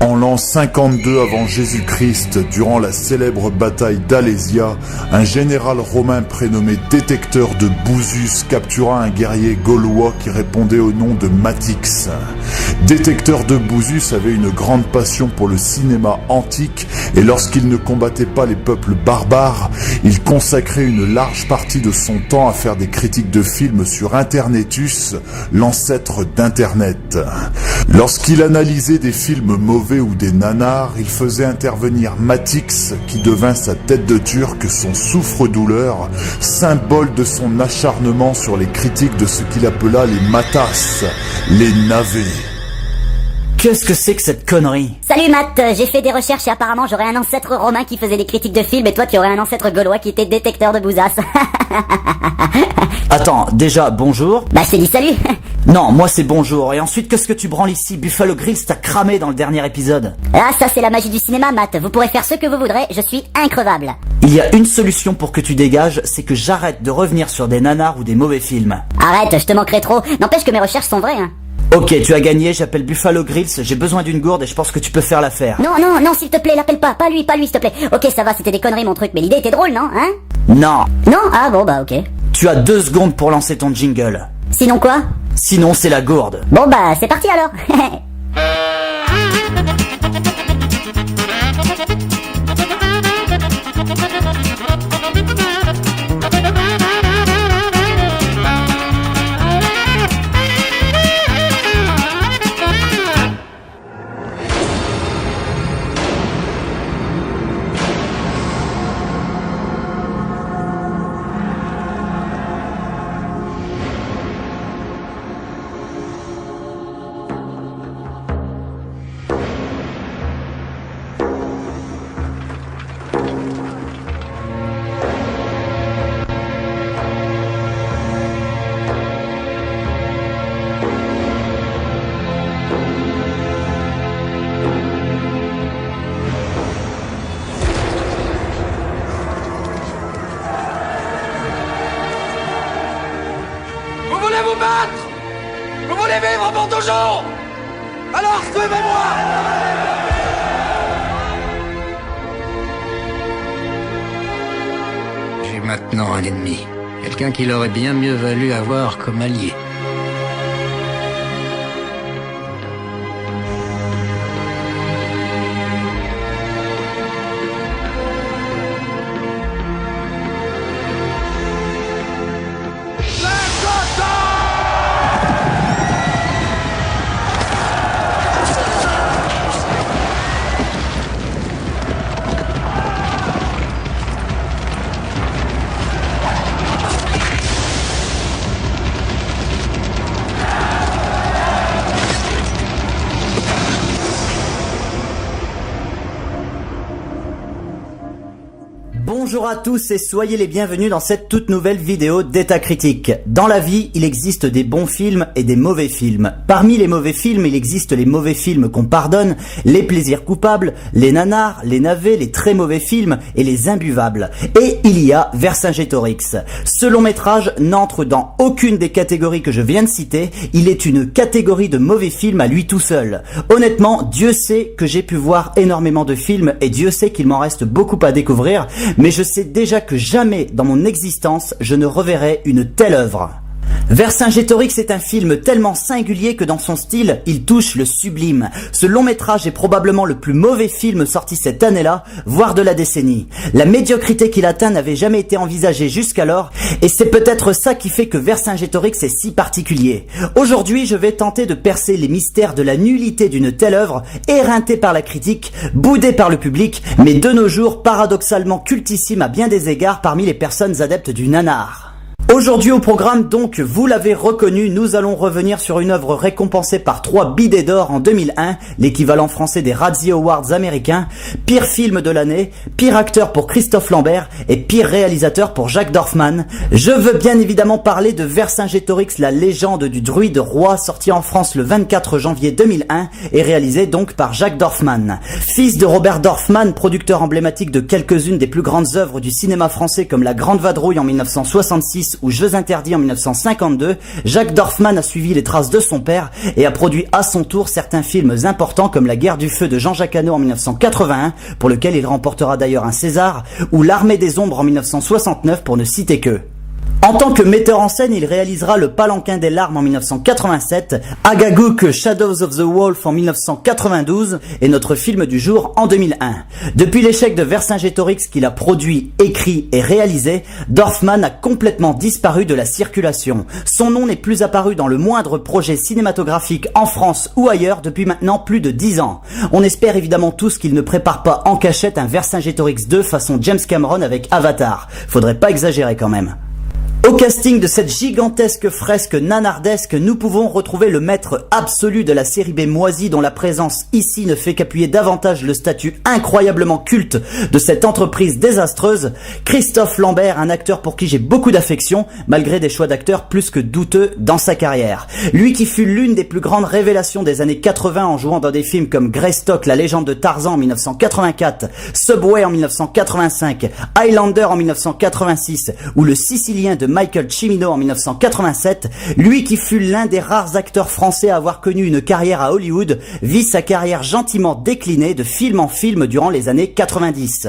En l'an 52 avant Jésus-Christ, durant la célèbre bataille d'Alésia, un général romain prénommé Détecteur de Bouzus captura un guerrier gaulois qui répondait au nom de Matix. Détecteur de Bouzus avait une grande passion pour le cinéma antique et lorsqu'il ne combattait pas les peuples barbares, il consacrait une large partie de son temps à faire des critiques de films sur Internetus, l'ancêtre d'Internet. Lorsqu'il analysait des films mauvais ou des nanars, il faisait intervenir Matix, qui devint sa tête de turc, son souffre-douleur, symbole de son acharnement sur les critiques de ce qu'il appela les matas, les navets. Qu'est-ce que c'est que cette connerie? Salut Matt, j'ai fait des recherches et apparemment j'aurais un ancêtre romain qui faisait des critiques de films et toi tu aurais un ancêtre gaulois qui était détecteur de bousasse. Attends, déjà, bonjour. Bah je t'ai dit salut. Non, moi c'est bonjour. Et ensuite, qu'est-ce que tu branles ici? Buffalo Grills t'a cramé dans le dernier épisode. Ah ça c'est la magie du cinéma Matt, vous pourrez faire ce que vous voudrez, je suis increvable. Il y a une solution pour que tu dégages, c'est que j'arrête de revenir sur des nanars ou des mauvais films. Arrête, je te manquerai trop, n'empêche que mes recherches sont vraies hein. Ok, tu as gagné, j'appelle Buffalo Grills, j'ai besoin d'une gourde et je pense que tu peux faire l'affaire. Non, s'il te plaît, l'appelle pas lui s'il te plaît. Ok, ça va, c'était des conneries mon truc, mais l'idée était drôle, non, hein? Non. Non? Ah bon, bah ok. Tu as 2 secondes pour lancer ton jingle. Sinon quoi? Sinon, c'est la gourde. Bon bah, c'est parti alors. Vous voulez vous battre? Vous voulez vivre pour toujours? Alors suivez-moi! J'ai maintenant un ennemi. Quelqu'un qu'il aurait bien mieux valu avoir comme allié. Bonjour à tous et soyez les bienvenus dans cette toute nouvelle vidéo d'État Critique. Dans la vie, il existe des bons films et des mauvais films. Parmi les mauvais films, il existe les mauvais films qu'on pardonne, les plaisirs coupables, les nanars, les navets, les très mauvais films et les imbuvables. Et il y a Vercingétorix. Ce long métrage n'entre dans aucune des catégories que je viens de citer, il est une catégorie de mauvais films à lui tout seul. Honnêtement, Dieu sait que j'ai pu voir énormément de films et Dieu sait qu'il m'en reste beaucoup à découvrir, mais je sais déjà que jamais dans mon existence je ne reverrai une telle œuvre. Vercingétorix est un film tellement singulier que dans son style, il touche le sublime. Ce long métrage est probablement le plus mauvais film sorti cette année-là, voire de la décennie. La médiocrité qu'il atteint n'avait jamais été envisagée jusqu'alors, et c'est peut-être ça qui fait que Vercingétorix est si particulier. Aujourd'hui, je vais tenter de percer les mystères de la nullité d'une telle œuvre, éreintée par la critique, boudée par le public, mais de nos jours paradoxalement cultissime à bien des égards parmi les personnes adeptes du nanar. Aujourd'hui au programme donc, vous l'avez reconnu, nous allons revenir sur une œuvre récompensée par 3 bidets d'or en 2001, l'équivalent français des Razzie Awards américains, pire film de l'année, pire acteur pour Christophe Lambert et pire réalisateur pour Jacques Dorfman. Je veux bien évidemment parler de Vercingétorix, la légende du druide roi, sorti en France le 24 janvier 2001 et réalisé donc par Jacques Dorfman. Fils de Robert Dorfman, producteur emblématique de quelques-unes des plus grandes œuvres du cinéma français comme La Grande Vadrouille en 1966 ou Jeux interdits en 1952, Jacques Dorfman a suivi les traces de son père et a produit à son tour certains films importants comme La Guerre du Feu de Jean-Jacques Hano en 1981, pour lequel il remportera d'ailleurs un César, ou L'Armée des Ombres en 1969 pour ne citer que. En tant que metteur en scène, il réalisera Le Palanquin des larmes en 1987, Agagook Shadows of the Wolf en 1992 et notre film du jour en 2001. Depuis l'échec de Vercingétorix qu'il a produit, écrit et réalisé, Dorfman a complètement disparu de la circulation. Son nom n'est plus apparu dans le moindre projet cinématographique en France ou ailleurs depuis maintenant plus de 10 ans. On espère évidemment tous qu'il ne prépare pas en cachette un Vercingétorix 2 façon James Cameron avec Avatar. Faudrait pas exagérer quand même. Au casting de cette gigantesque fresque nanardesque, nous pouvons retrouver le maître absolu de la série B moisie dont la présence ici ne fait qu'appuyer davantage le statut incroyablement culte de cette entreprise désastreuse, Christophe Lambert, un acteur pour qui j'ai beaucoup d'affection, malgré des choix d'acteurs plus que douteux dans sa carrière. Lui qui fut l'une des plus grandes révélations des années 80 en jouant dans des films comme Greystock, la légende de Tarzan en 1984, Subway en 1985, Highlander en 1986 ou Le Sicilien de Michael Cimino en 1987, lui qui fut l'un des rares acteurs français à avoir connu une carrière à Hollywood, vit sa carrière gentiment déclinée de film en film durant les années 90.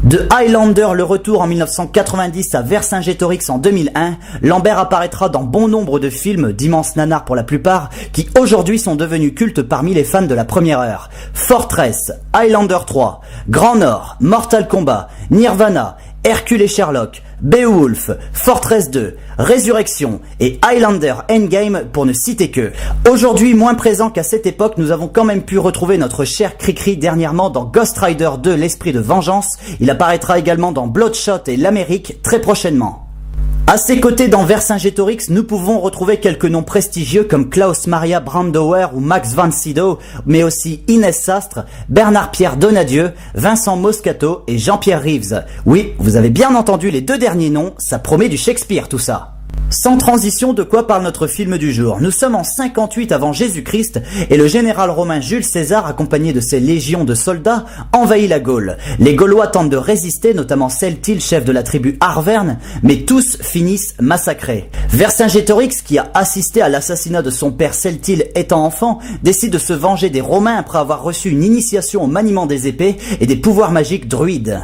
De Highlander le retour en 1990 à Vercingétorix en 2001, Lambert apparaîtra dans bon nombre de films, d'immenses nanars pour la plupart, qui aujourd'hui sont devenus cultes parmi les fans de la première heure. Fortress, Highlander 3, Grand Nord, Mortal Kombat, Nirvana, Hercule et Sherlock, Beowulf, Fortress 2, Résurrection et Highlander Endgame pour ne citer que. Aujourd'hui moins présent qu'à cette époque, nous avons quand même pu retrouver notre cher Cricri dernièrement dans Ghost Rider 2, l'esprit de vengeance. Il apparaîtra également dans Bloodshot et l'Amérique très prochainement. À ses côtés dans Vercingétorix, nous pouvons retrouver quelques noms prestigieux comme Klaus Maria Brandauer ou Max von Sydow, mais aussi Inès Sastre, Bernard-Pierre Donadieu, Vincent Moscato et Jean-Pierre Rives. Oui, vous avez bien entendu les deux derniers noms, ça promet du Shakespeare tout ça. Sans transition, de quoi parle notre film du jour? Nous sommes en 58 avant Jésus-Christ et le général romain Jules César, accompagné de ses légions de soldats, envahit la Gaule. Les Gaulois tentent de résister, notamment Celtil, chef de la tribu Arverne, mais tous finissent massacrés. Vercingétorix, qui a assisté à l'assassinat de son père Celtil étant enfant, décide de se venger des Romains après avoir reçu une initiation au maniement des épées et des pouvoirs magiques druides.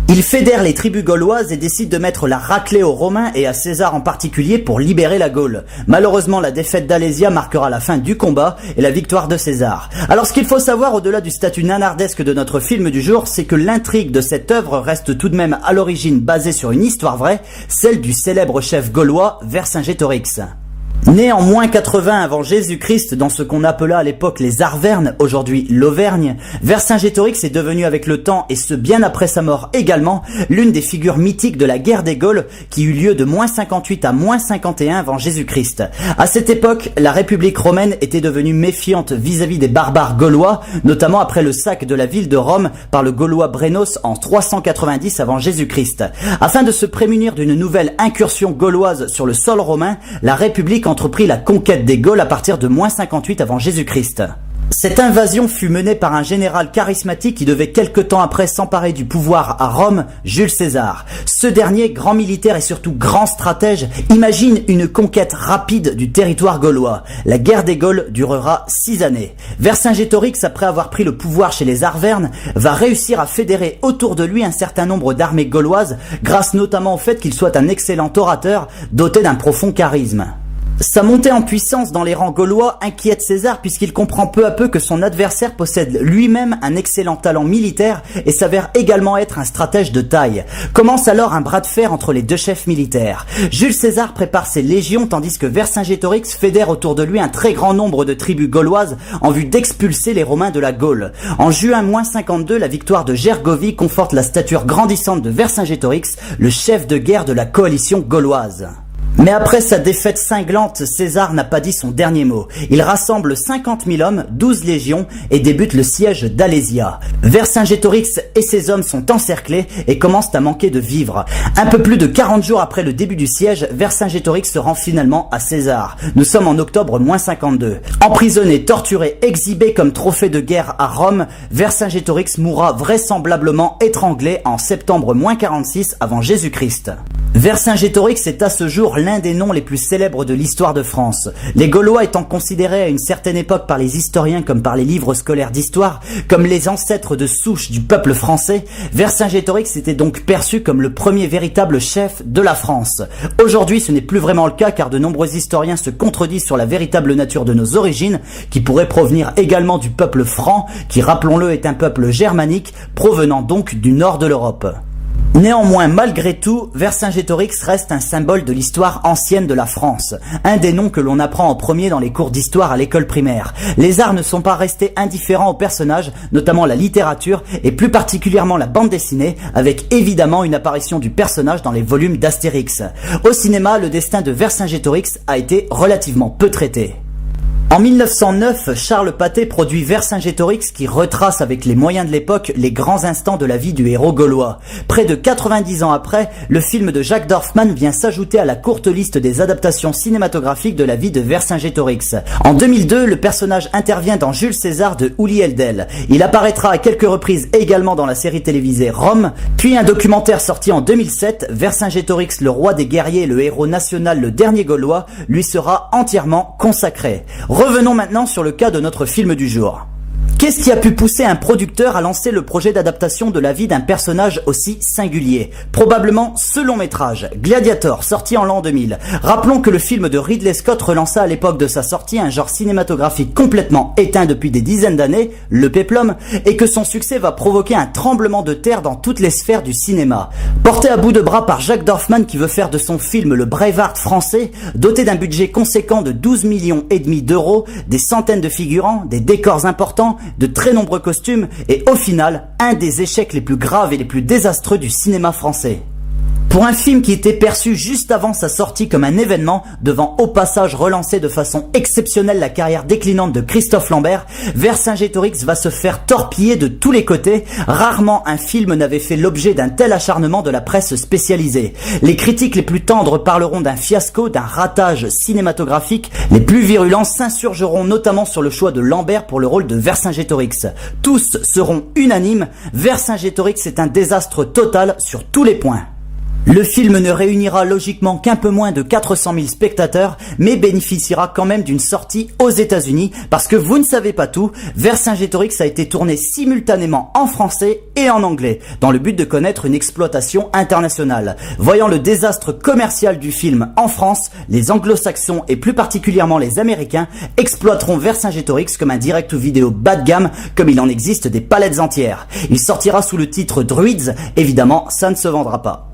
Il fédère les tribus gauloises et décide de mettre la raclée aux Romains et à César en particulier pour libérer la Gaule. Malheureusement, la défaite d'Alésia marquera la fin du combat et la victoire de César. Alors ce qu'il faut savoir au-delà du statut nanardesque de notre film du jour, c'est que l'intrigue de cette œuvre reste tout de même à l'origine basée sur une histoire vraie, celle du célèbre chef gaulois Vercingétorix. Né en moins 80 avant Jésus-Christ dans ce qu'on appela à l'époque les Arvernes, aujourd'hui l'Auvergne, Vercingétorix est devenu avec le temps, et ce bien après sa mort également, l'une des figures mythiques de la guerre des Gaules qui eut lieu de moins 58 à moins 51 avant Jésus-Christ. À cette époque, la République romaine était devenue méfiante vis-à-vis des barbares gaulois, notamment après le sac de la ville de Rome par le Gaulois Brennos en 390 avant Jésus-Christ. Afin de se prémunir d'une nouvelle incursion gauloise sur le sol romain, la République entreprit la conquête des Gaules à partir de moins 58 avant Jésus-Christ. Cette invasion fut menée par un général charismatique qui devait quelque temps après s'emparer du pouvoir à Rome, Jules César. Ce dernier, grand militaire et surtout grand stratège, imagine une conquête rapide du territoire gaulois. La guerre des Gaules durera 6 années. Vercingétorix, après avoir pris le pouvoir chez les Arvernes, va réussir à fédérer autour de lui un certain nombre d'armées gauloises, grâce notamment au fait qu'il soit un excellent orateur, doté d'un profond charisme. Sa montée en puissance dans les rangs gaulois inquiète César puisqu'il comprend peu à peu que son adversaire possède lui-même un excellent talent militaire et s'avère également être un stratège de taille. Commence alors un bras de fer entre les deux chefs militaires. Jules César prépare ses légions tandis que Vercingétorix fédère autour de lui un très grand nombre de tribus gauloises en vue d'expulser les Romains de la Gaule. En juin moins 52, la victoire de Gergovie conforte la stature grandissante de Vercingétorix, le chef de guerre de la coalition gauloise. Mais après sa défaite cinglante, César n'a pas dit son dernier mot. Il rassemble 50 000 hommes, 12 légions et débute le siège d'Alésia. Vercingétorix et ses hommes sont encerclés et commencent à manquer de vivres. Un peu plus de 40 jours après le début du siège, Vercingétorix se rend finalement à César. Nous sommes en octobre moins 52. Emprisonné, torturé, exhibé comme trophée de guerre à Rome, Vercingétorix mourra vraisemblablement étranglé en septembre moins 46 avant Jésus-Christ. Vercingétorix est à ce jour l'un des noms les plus célèbres de l'histoire de France. Les Gaulois étant considérés à une certaine époque par les historiens comme par les livres scolaires d'histoire, comme les ancêtres de souche du peuple français, Vercingétorix était donc perçu comme le premier véritable chef de la France. Aujourd'hui, ce n'est plus vraiment le cas car de nombreux historiens se contredisent sur la véritable nature de nos origines, qui pourraient provenir également du peuple franc, qui, rappelons-le, est un peuple germanique, provenant donc du nord de l'Europe. Néanmoins, malgré tout, Vercingétorix reste un symbole de l'histoire ancienne de la France, un des noms que l'on apprend en premier dans les cours d'histoire à l'école primaire. Les arts ne sont pas restés indifférents aux personnages, notamment la littérature et plus particulièrement la bande dessinée, avec évidemment une apparition du personnage dans les volumes d'Astérix. Au cinéma, le destin de Vercingétorix a été relativement peu traité. En 1909, Charles Pathé produit Vercingétorix qui retrace avec les moyens de l'époque les grands instants de la vie du héros gaulois. Près de 90 ans après, le film de Jacques Dorfman vient s'ajouter à la courte liste des adaptations cinématographiques de la vie de Vercingétorix. En 2002, le personnage intervient dans Jules César de Uli Eldel. Il apparaîtra à quelques reprises également dans la série télévisée Rome, puis un documentaire sorti en 2007, Vercingétorix, le roi des guerriers, le héros national, le dernier Gaulois, lui sera entièrement consacré. Revenons maintenant sur le cas de notre film du jour. Qu'est-ce qui a pu pousser un producteur à lancer le projet d'adaptation de la vie d'un personnage aussi singulier? Probablement ce long métrage, Gladiator, sorti en l'an 2000. Rappelons que le film de Ridley Scott relança à l'époque de sa sortie un genre cinématographique complètement éteint depuis des dizaines d'années, le péplum, et que son succès va provoquer un tremblement de terre dans toutes les sphères du cinéma. Porté à bout de bras par Jacques Dorfman qui veut faire de son film le Braveheart français, doté d'un budget conséquent de 12,5 millions d'euros, des centaines de figurants, des décors importants, de très nombreux costumes et au final, un des échecs les plus graves et les plus désastreux du cinéma français. Pour un film qui était perçu juste avant sa sortie comme un événement, devant au passage relancer de façon exceptionnelle la carrière déclinante de Christophe Lambert, Vercingétorix va se faire torpiller de tous les côtés. Rarement un film n'avait fait l'objet d'un tel acharnement de la presse spécialisée. Les critiques les plus tendres parleront d'un fiasco, d'un ratage cinématographique. Les plus virulents s'insurgeront notamment sur le choix de Lambert pour le rôle de Vercingétorix. Tous seront unanimes, Vercingétorix est un désastre total sur tous les points. Le film ne réunira logiquement qu'un peu moins de 400 000 spectateurs, mais bénéficiera quand même d'une sortie aux États-Unis, parce que vous ne savez pas tout, Vercingétorix a été tourné simultanément en français et en anglais, dans le but de connaître une exploitation internationale. Voyant le désastre commercial du film en France, les anglo-saxons et plus particulièrement les américains exploiteront Vercingétorix comme un direct vidéo bas de gamme, comme il en existe des palettes entières. Il sortira sous le titre Druids, évidemment ça ne se vendra pas.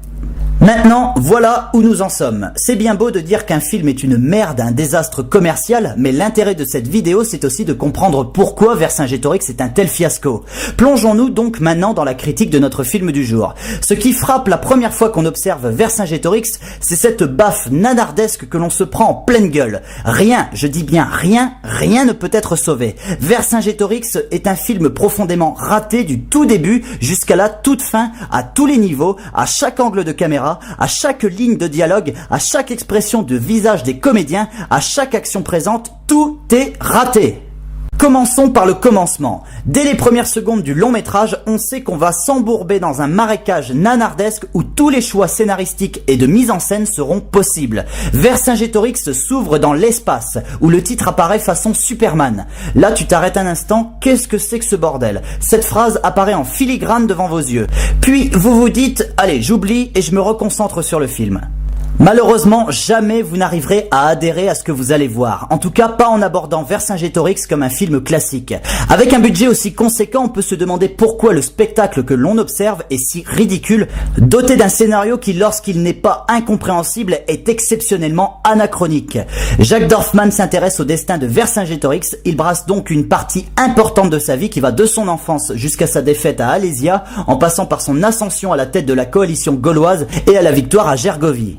Maintenant, voilà où nous en sommes. C'est bien beau de dire qu'un film est une merde, un désastre commercial, mais l'intérêt de cette vidéo, c'est aussi de comprendre pourquoi Vercingétorix est un tel fiasco. Plongeons-nous donc maintenant dans la critique de notre film du jour. Ce qui frappe la première fois qu'on observe Vercingétorix, c'est cette baffe nanardesque que l'on se prend en pleine gueule. Rien, je dis bien rien ne peut être sauvé. Vercingétorix est un film profondément raté du tout début jusqu'à la toute fin, à tous les niveaux, à chaque angle de caméra, à chaque ligne de dialogue, à chaque expression de visage des comédiens, à chaque action présente, tout est raté. Commençons par le commencement. Dès les premières secondes du long métrage, on sait qu'on va s'embourber dans un marécage nanardesque où tous les choix scénaristiques et de mise en scène seront possibles. Vercingétorix s'ouvre dans l'espace, où le titre apparaît façon Superman. Là, tu t'arrêtes un instant, qu'est-ce que c'est que ce bordel? Cette phrase apparaît en filigrane devant vos yeux. Puis, vous vous dites, allez, j'oublie et je me reconcentre sur le film. Malheureusement, jamais vous n'arriverez à adhérer à ce que vous allez voir. En tout cas, pas en abordant Vercingétorix comme un film classique. Avec un budget aussi conséquent, on peut se demander pourquoi le spectacle que l'on observe est si ridicule, doté d'un scénario qui, lorsqu'il n'est pas incompréhensible, est exceptionnellement anachronique. Jacques Dorfman s'intéresse au destin de Vercingétorix. Il brasse donc une partie importante de sa vie qui va de son enfance jusqu'à sa défaite à Alésia, en passant par son ascension à la tête de la coalition gauloise et à la victoire à Gergovie.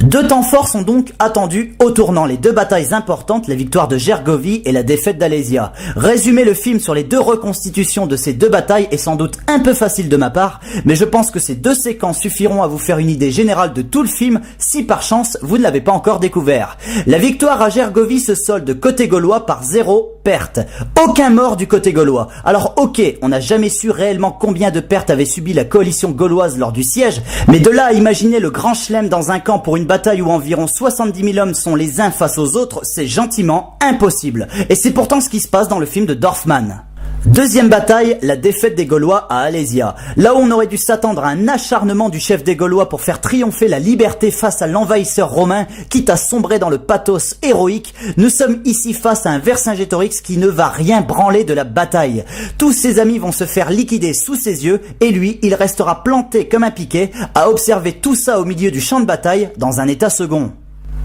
Deux temps forts sont donc attendus au tournant, les deux batailles importantes, la victoire de Gergovie et la défaite d'Alésia. Résumer le film sur les deux reconstitutions de ces deux batailles est sans doute un peu facile de ma part, mais je pense que ces deux séquences suffiront à vous faire une idée générale de tout le film si par chance vous ne l'avez pas encore découvert. La victoire à Gergovie se solde côté gaulois par 0 pertes. Aucun mort du côté gaulois. Alors ok, on n'a jamais su réellement combien de pertes avait subi la coalition gauloise lors du siège, mais de là à imaginer le grand chelem dans un camp pour une bataille où environ 70 000 hommes sont les uns face aux autres, c'est gentiment impossible. Et c'est pourtant ce qui se passe dans le film de Dorfman. Deuxième bataille, la défaite des Gaulois à Alésia. Là où on aurait dû s'attendre à un acharnement du chef des Gaulois pour faire triompher la liberté face à l'envahisseur romain, quitte à sombrer dans le pathos héroïque, nous sommes ici face à un Vercingétorix qui ne va rien branler de la bataille. Tous ses amis vont se faire liquider sous ses yeux et lui, il restera planté comme un piquet à observer tout ça au milieu du champ de bataille dans un état second.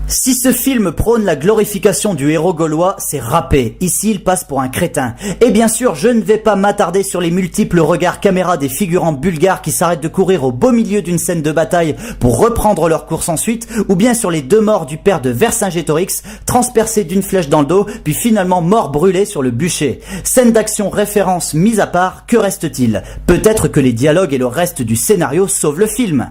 Si ce film prône la glorification du héros gaulois, c'est râpé. Ici, il passe pour un crétin. Et bien sûr, je ne vais pas m'attarder sur les multiples regards caméra des figurants bulgares qui s'arrêtent de courir au beau milieu d'une scène de bataille pour reprendre leur course ensuite, ou bien sur les deux morts du père de Vercingétorix, transpercé d'une flèche dans le dos, puis finalement mort brûlé sur le bûcher. Scène d'action référence mise à part, que reste-t-il? Peut-être que les dialogues et le reste du scénario sauvent le film.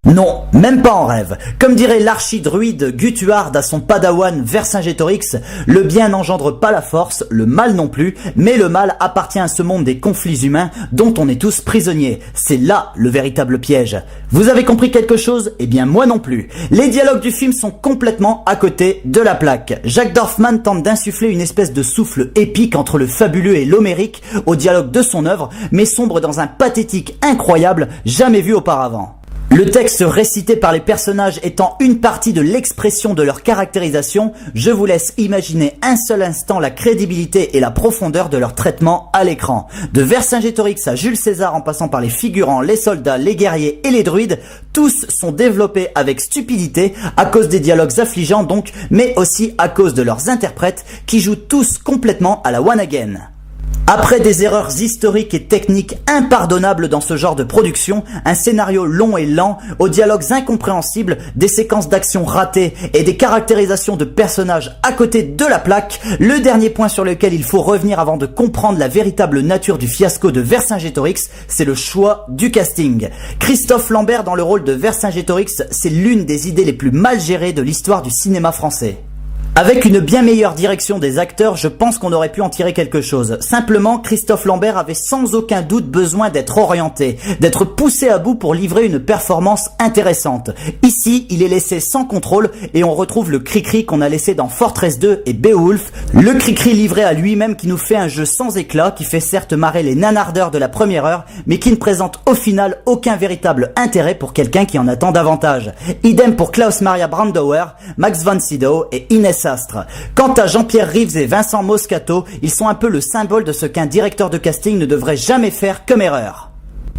Non, même pas en rêve. Comme dirait l'archidruide Gutuard à son padawan Vercingétorix, le bien n'engendre pas la force, le mal non plus, mais le mal appartient à ce monde des conflits humains dont on est tous prisonniers. C'est là le véritable piège. Vous avez compris quelque chose? Eh bien moi non plus. Les dialogues du film sont complètement à côté de la plaque. Jacques Dorfman tente d'insuffler une espèce de souffle épique entre le fabuleux et l'homérique au dialogue de son œuvre, mais sombre dans un pathétique incroyable jamais vu auparavant. Le texte récité par les personnages étant une partie de l'expression de leur caractérisation, je vous laisse imaginer un seul instant la crédibilité et la profondeur de leur traitement à l'écran. De Vercingétorix à Jules César en passant par les figurants, les soldats, les guerriers et les druides, tous sont développés avec stupidité à cause des dialogues affligeants donc, mais aussi à cause de leurs interprètes qui jouent tous complètement à la one again. Après des erreurs historiques et techniques impardonnables dans ce genre de production, un scénario long et lent, aux dialogues incompréhensibles, des séquences d'action ratées et des caractérisations de personnages à côté de la plaque, le dernier point sur lequel il faut revenir avant de comprendre la véritable nature du fiasco de Vercingétorix, c'est le choix du casting. Christophe Lambert dans le rôle de Vercingétorix, c'est l'une des idées les plus mal gérées de l'histoire du cinéma français. Avec une bien meilleure direction des acteurs, je pense qu'on aurait pu en tirer quelque chose. Simplement, Christophe Lambert avait sans aucun doute besoin d'être orienté, d'être poussé à bout pour livrer une performance intéressante. Ici, il est laissé sans contrôle et on retrouve le cri-cri qu'on a laissé dans Fortress 2 et Beowulf, le cri-cri livré à lui-même qui nous fait un jeu sans éclat, qui fait certes marrer les nanardeurs de la première heure, mais qui ne présente au final aucun véritable intérêt pour quelqu'un qui en attend davantage. Idem pour Klaus Maria Brandauer, Max von Sydow et Inès Astre. Quant à Jean-Pierre Rives et Vincent Moscato, ils sont un peu le symbole de ce qu'un directeur de casting ne devrait jamais faire comme erreur.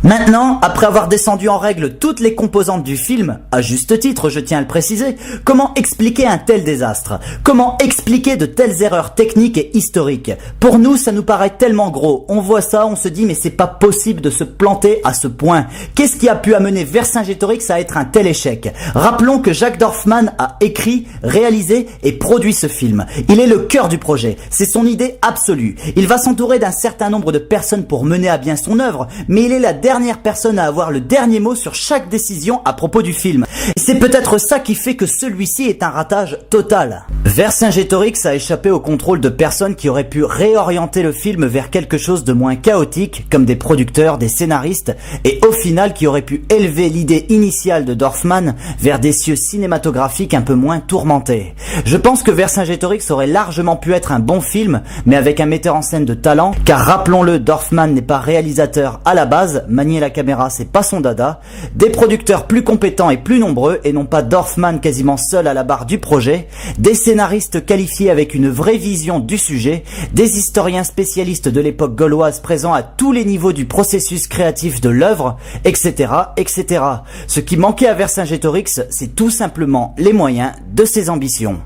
Maintenant, après avoir descendu en règle toutes les composantes du film, à juste titre je tiens à le préciser, comment expliquer un tel désastre? Comment expliquer de telles erreurs techniques et historiques? Pour nous, ça nous paraît tellement gros. On voit ça, on se dit mais c'est pas possible de se planter à ce point. Qu'est-ce qui a pu amener Vercingétorix à être un tel échec? Rappelons que Jacques Dorfman a écrit, réalisé et produit ce film. Il est le cœur du projet. C'est son idée absolue. Il va s'entourer d'un certain nombre de personnes pour mener à bien son œuvre, mais il est la dernière personne à avoir le dernier mot sur chaque décision à propos du film. Et c'est peut-être ça qui fait que celui-ci est un ratage total. Vercingétorix a échappé au contrôle de personnes qui auraient pu réorienter le film vers quelque chose de moins chaotique, comme des producteurs, des scénaristes, et au final qui auraient pu élever l'idée initiale de Dorfman vers des cieux cinématographiques un peu moins tourmentés. Je pense que Vercingétorix aurait largement pu être un bon film, mais avec un metteur en scène de talent, car rappelons-le, Dorfman n'est pas réalisateur à la base, manier la caméra c'est pas son dada, des producteurs plus compétents et plus nombreux et non pas Dorfman quasiment seul à la barre du projet, des scénaristes qualifiés avec une vraie vision du sujet, des historiens spécialistes de l'époque gauloise présents à tous les niveaux du processus créatif de l'œuvre, etc., etc. Ce qui manquait à Vercingétorix, c'est tout simplement les moyens de ses ambitions.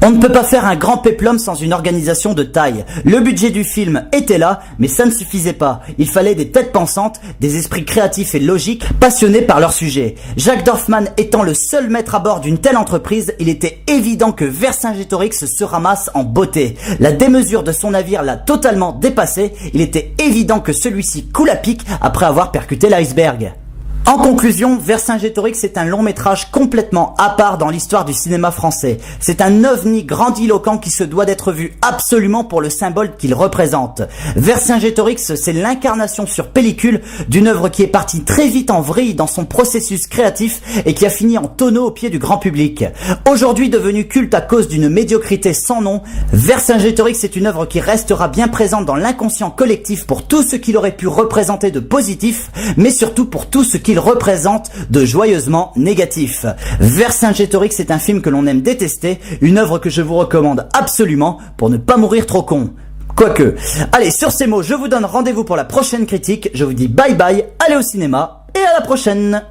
On ne peut pas faire un grand péplum sans une organisation de taille. Le budget du film était là, mais ça ne suffisait pas. Il fallait des têtes pensantes, des esprits créatifs et logiques, passionnés par leur sujet. Jacques Dorfman étant le seul maître à bord d'une telle entreprise, il était évident que Vercingétorix se ramasse en beauté. La démesure de son navire l'a totalement dépassé, il était évident que celui-ci coule à pic après avoir percuté l'iceberg. En conclusion, Vercingétorix est un long métrage complètement à part dans l'histoire du cinéma français. C'est un ovni grandiloquent qui se doit d'être vu absolument pour le symbole qu'il représente. Vercingétorix, c'est l'incarnation sur pellicule d'une œuvre qui est partie très vite en vrille dans son processus créatif et qui a fini en tonneau au pied du grand public. Aujourd'hui devenu culte à cause d'une médiocrité sans nom, Vercingétorix est une œuvre qui restera bien présente dans l'inconscient collectif pour tout ce qu'il aurait pu représenter de positif, mais surtout pour tout ce qu'il représente de joyeusement négatif. Vercingétorix est un film que l'on aime détester, une œuvre que je vous recommande absolument pour ne pas mourir trop con. Quoique. Allez, sur ces mots, je vous donne rendez-vous pour la prochaine critique. Je vous dis bye bye, allez au cinéma et à la prochaine.